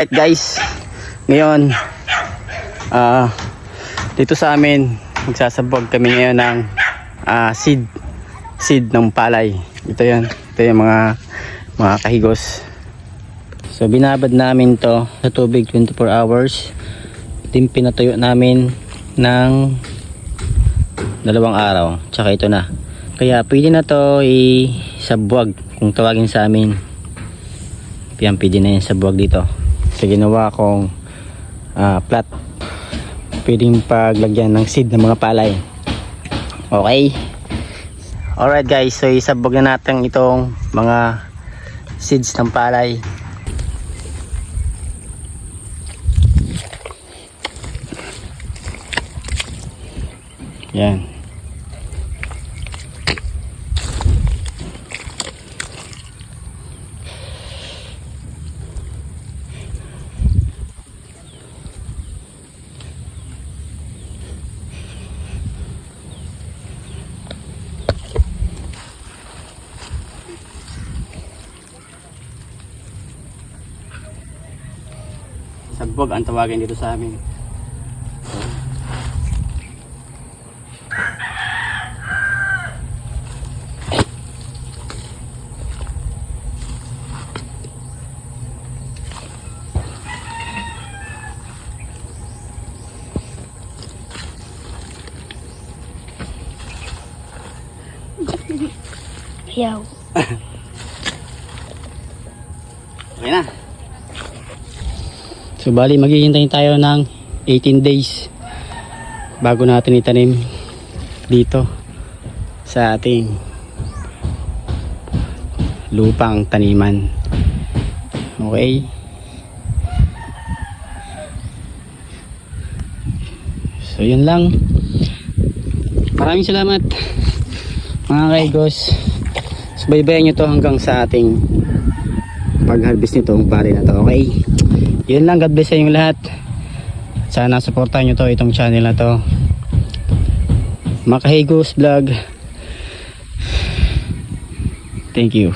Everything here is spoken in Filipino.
Alright guys, ngayon dito sa amin magsasabog kami ngayon ng seed ng palay. Ito yung mga kahigos. So binabad namin to sa tubig 24 hours. Then pinatuyo namin ng 2 araw, tsaka ito na. Kaya pwede na to isabwag kung tawagin sa amin. Pwede na yan sabwag dito. So ginawa kong plat, pwedeng paglagyan ng seed ng mga palay. Okay, alright guys, so isabog na natin itong mga seeds ng palay. Yan. Sabog ang tawagin dito sa amin. Yaw. Okay na. So bali maghihintay tayo ng 18 days bago natin itanim dito sa ating lupang taniman. Okay. So yun lang. Maraming salamat mga kaigos. Subaybayan nyo to hanggang sa ating pag-harvest nitong pare na to. Okay. Yun lang, God bless sa inyong lahat. Sana supportahan nyo to, itong channel na to, Makahigos Vlog. Thank you.